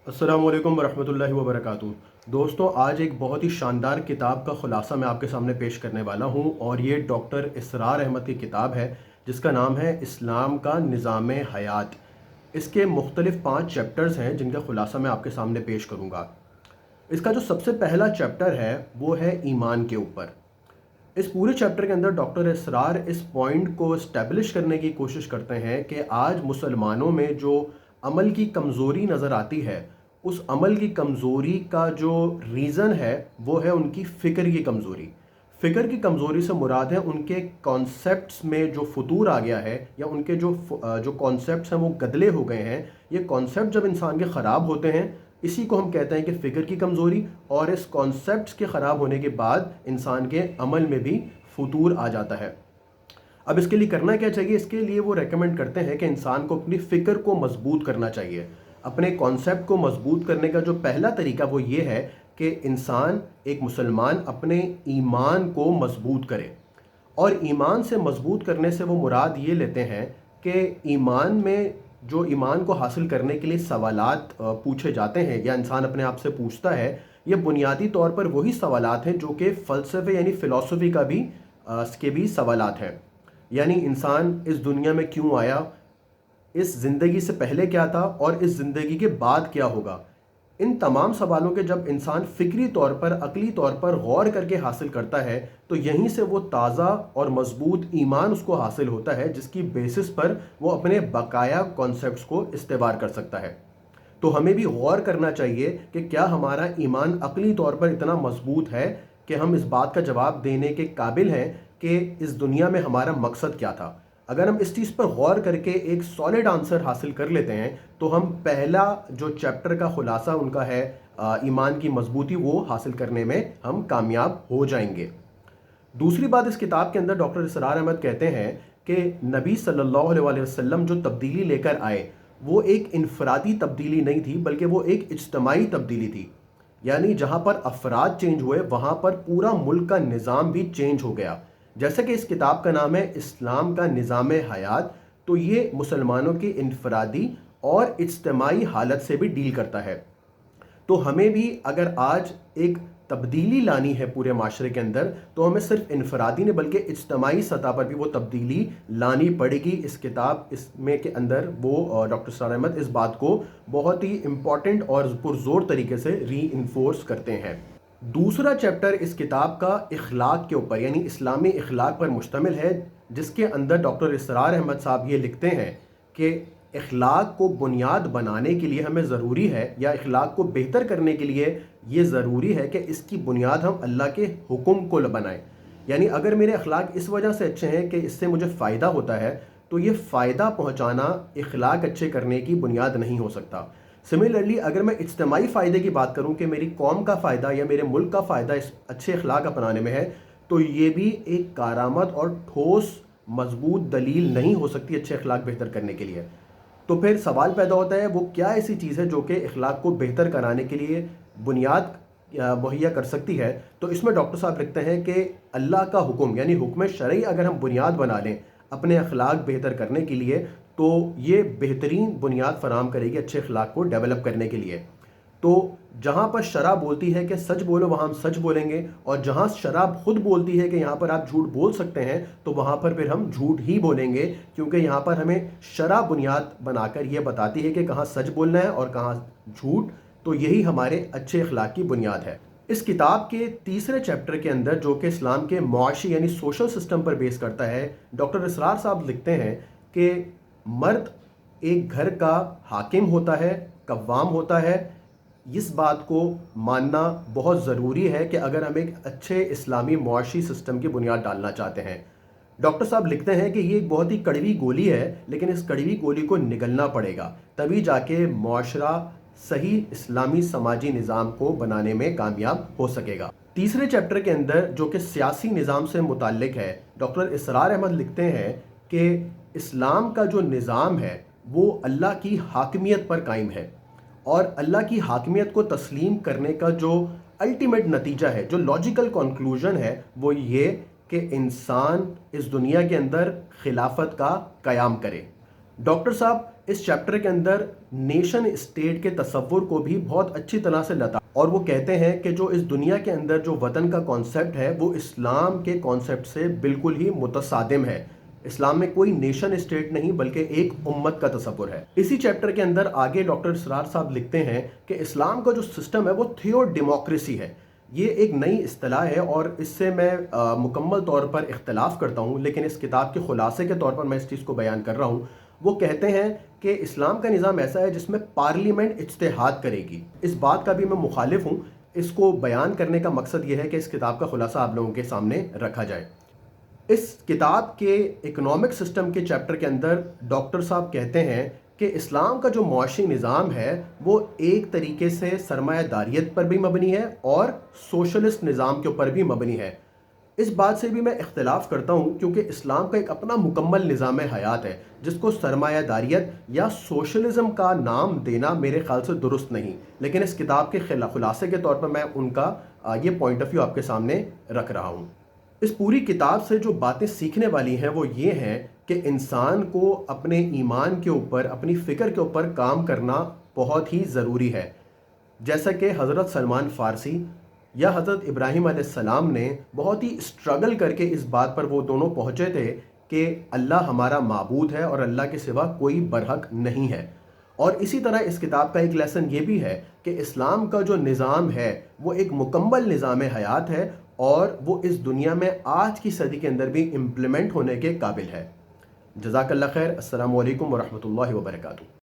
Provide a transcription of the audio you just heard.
अस्सलामु अलैकुम वरहमतुल्लाहि वबरकातुहू। दोस्तों, आज एक बहुत ही शानदार किताब का ख़ुलासा मैं आपके सामने पेश करने वाला हूँ और ये डॉक्टर इसरार अहमद की किताब है जिसका नाम है इस्लाम का निज़ाम हयात। इसके मुख्तलिफ़ 5 चैप्टर्स हैं जिनका ख़ुलासा मैं आपके सामने पेश करूँगा। इसका जो सबसे पहला चैप्टर है वो है ईमान के ऊपर। इस पूरे चैप्टर के अंदर डॉक्टर इसरार इस पॉइंट को इस्टेब्लिश करने की कोशिश करते हैं कि आज मुसलमानों में जो अमल की कमज़ोरी नज़र आती है, उस अमल की कमज़ोरी का जो रीज़न है वो है उनकी फ़िक्र की कमज़ोरी। फ़िक्र की कमज़ोरी से मुराद है उनके कॉन्सेप्ट्स में जो फतूर आ गया है या उनके जो कॉन्सेप्ट्स हैं वो गदले हो गए हैं। ये कॉन्सेप्ट जब इंसान के ख़राब होते हैं, इसी को हम कहते हैं कि फ़िक्र की कमज़ोरी, और इस कॉन्सेप्ट्स के ख़राब होने के बाद इंसान के अमल में भी फतूर आ जाता है। अब इसके लिए करना क्या चाहिए? इसके लिए वो रेकमेंड करते हैं कि इंसान को अपनी फ़िक्र को मजबूत करना चाहिए। अपने कॉन्सेप्ट को मजबूत करने का जो पहला तरीका वो ये है कि इंसान, एक मुसलमान, अपने ईमान को मजबूत करे। और ईमान से मजबूत करने से वो मुराद ये लेते हैं कि ईमान में जो ईमान को हासिल करने के लिए सवालात पूछे जाते हैं या इंसान अपने आप से पूछता है, ये बुनियादी तौर पर वही सवालात हैं जो कि फ़लसफ़े यानी फ़िलॉसफ़ी के भी सवालात हैं। यानी इंसान इस दुनिया में क्यों आया, इस ज़िंदगी से पहले क्या था और इस ज़िंदगी के बाद क्या होगा। इन तमाम सवालों के जब इंसान फ़िक्री तौर पर, अक़ली तौर पर गौर करके हासिल करता है तो यहीं से वो ताज़ा और मज़बूत ईमान उसको हासिल होता है जिसकी बेसिस पर वो अपने बकाया कॉन्सेप्ट्स को इस्तेबार कर सकता है। तो हमें भी गौर करना चाहिए कि क्या हमारा ईमान अक़ली तौर पर इतना मज़बूत है कि हम इस बात का जवाब देने के काबिल हैं कि इस दुनिया में हमारा मकसद क्या था। अगर हम इस चीज़ पर गौर करके एक सॉलिड आंसर हासिल कर लेते हैं तो हम पहला जो चैप्टर का खुलासा उनका है ईमान की मजबूती, वो हासिल करने में हम कामयाब हो जाएंगे। दूसरी बात, इस किताब के अंदर डॉक्टर इसरार अहमद कहते हैं कि नबी सल्लल्लाहु अलैहि वसल्लम जो तब्दीली लेकर आए वो एक इनफरादी तब्दीली नहीं थी बल्कि वो एक इज्तमाई तब्दीली थी। यानी जहाँ पर अफराद चेंज हुए वहाँ पर पूरा मुल्क का निज़ाम भी चेंज हो गया। जैसे कि इस किताब का नाम है इस्लाम का निज़ाम हयात, तो ये मुसलमानों की इनफरादी और इज्तमाई हालत से भी डील करता है। तो हमें भी अगर आज एक तब्दीली लानी है पूरे माशरे के अंदर तो हमें सिर्फ इनफरादी नहीं बल्कि इज्तमाई सतह पर भी वो तब्दीली लानी पड़ेगी। इस किताब इसमें के अंदर वो डॉक्टर इसरार अहमद इस बात को बहुत ही इम्पॉर्टेंट और पुरजोर तरीके से री करते हैं। दूसरा चैप्टर इस किताब का इखलाक के ऊपर यानी इस्लामी इखलाक पर मुश्तमिल है, जिसके अंदर डॉक्टर इसरार अहमद साहब ये लिखते हैं कि इखलाक को बुनियाद बनाने के लिए हमें ज़रूरी है या इखलाक को बेहतर करने के लिए ये ज़रूरी है कि इसकी बुनियाद हम अल्लाह के हुक्म को बनाएं। यानी अगर मेरे अखलाक इस वजह से अच्छे हैं कि इससे मुझे फ़ायदा होता है तो ये फ़ायदा पहुँचाना इखलाक अच्छे करने की बुनियाद नहीं हो सकता। सिमिलरली अगर मैं इज्तमाई फ़ायदे की बात करूं कि मेरी कौम का फ़ायदा या मेरे मुल्क का फ़ायदा इस अच्छे अखलाक अपनाने में है, तो ये भी एक कारामद और ठोस मजबूत दलील नहीं हो सकती अच्छे अखलाक बेहतर करने के लिए। तो फिर सवाल पैदा होता है वो क्या ऐसी चीज़ है जो कि अखलाक को बेहतर कराने के लिए बुनियाद मुहैया कर सकती है। तो इसमें डॉक्टर साहब लिखते हैं कि अल्लाह का हुक्म यानी हुक्म शरई अगर हम बुनियाद बना लें अपने अखलाक बेहतर करने के लिए तो ये बेहतरीन बुनियाद फराम करेगी अच्छे अखलाक को डेवलप करने के लिए। तो जहाँ पर शरअ बोलती है कि सच बोलो वहाँ हम सच बोलेंगे, और जहाँ शरअ खुद बोलती है कि यहाँ पर आप झूठ बोल सकते हैं तो वहाँ पर फिर हम झूठ ही बोलेंगे, क्योंकि यहाँ पर हमें शरअ बुनियाद बनाकर ये बताती है कि कहाँ सच बोलना है और कहाँ झूठ। तो यही हमारे अच्छे अखलाक की बुनियाद है। इस किताब के तीसरे चैप्टर के अंदर जो कि इस्लाम के मुआशी यानी सोशल सिस्टम पर बेस करता है, डॉक्टर इसरार साहब लिखते हैं कि मर्द एक घर का हाकिम होता है, कव्वाम होता है। इस बात को मानना बहुत ज़रूरी है कि अगर हम एक अच्छे इस्लामी मुआशी सिस्टम की बुनियाद डालना चाहते हैं। डॉक्टर साहब लिखते हैं कि ये एक बहुत ही कड़वी गोली है, लेकिन इस कड़वी गोली को निगलना पड़ेगा, तभी जाके मुआशरा सही इस्लामी समाजी निज़ाम को बनाने में कामयाब हो सकेगा। तीसरे चैप्टर के अंदर जो कि सियासी निज़ाम से मुताल्लिक है, डॉक्टर इसरार अहमद लिखते हैं कि इस्लाम का जो निज़ाम है वो अल्लाह की हाकिमियत पर कायम है, और अल्लाह की हाकिमियत को तस्लीम करने का जो अल्टीमेट नतीजा है, जो लॉजिकल कंक्लूजन है, वो ये कि इंसान इस दुनिया के अंदर खिलाफत का क़याम करे। डॉक्टर साहब इस चैप्टर के अंदर नेशन स्टेट के तसव्वुर को भी बहुत अच्छी तरह से लता, और वो कहते हैं कि जो इस दुनिया के अंदर जो वतन का कॉन्सेप्ट है वो इस्लाम के कॉन्सेप्ट से बिल्कुल ही मुतसादिम है। इस्लाम में कोई नेशन स्टेट नहीं बल्कि एक उम्मत का तसव्वुर है। इसी चैप्टर के अंदर आगे डॉक्टर इसरार साहब लिखते हैं कि इस्लाम का जो सिस्टम है वो थियो डेमोक्रेसी है। ये एक नई इस्तिलाह है और इससे मैं मुकम्मल तौर पर इख्तलाफ करता हूँ, लेकिन इस किताब के खुलासे के तौर पर मैं इस चीज़ को बयान कर रहा हूँ। वो कहते हैं कि इस्लाम का निज़ाम ऐसा है जिसमें पार्लियामेंट इज्तिहाद करेगी। इस बात का भी मैं मुखालिफ हूँ। इसको बयान करने का मकसद ये है कि इस किताब का खुलासा आप लोगों के सामने रखा जाए। इस किताब के इकोनॉमिक सिस्टम के चैप्टर के अंदर डॉक्टर साहब कहते हैं कि इस्लाम का जो मुआशी निज़ाम है वो एक तरीके से सरमायादारियत पर भी मबनी है और सोशलिस्ट निज़ाम के ऊपर भी मबनी है। इस बात से भी मैं इख्तलाफ करता हूँ क्योंकि इस्लाम का एक अपना मुकम्मल निज़ाम हयात है जिसको सरमायादारियत या सोशलिज़म का नाम देना मेरे ख्याल से दुरुस्त नहीं, लेकिन इस किताब के खुलासे के तौर पर मैं उनका ये पॉइंट ऑफ व्यू आपके सामने रख रहा हूँ। इस पूरी किताब से जो बातें सीखने वाली हैं वो ये हैं कि इंसान को अपने ईमान के ऊपर, अपनी फ़िक्र के ऊपर काम करना बहुत ही ज़रूरी है। जैसा कि हज़रत सलमान फ़ारसी या हज़रत इब्राहीम अलैहिस्सलाम ने बहुत ही स्ट्रगल करके इस बात पर वो दोनों पहुँचे थे कि अल्लाह हमारा माबूद है और अल्लाह के सिवा कोई बरहक नहीं है। और इसी तरह इस किताब का एक लेसन ये भी है कि इस्लाम का जो निज़ाम है वो एक मुकम्मल निज़ाम हयात है और वो इस दुनिया में आज की सदी के अंदर भी इम्प्लीमेंट होने के काबिल है। जज़ाकल्लाह खैर। अस्सलामु अलैकुम वरहमतुल्लाहि वबरकातुहू।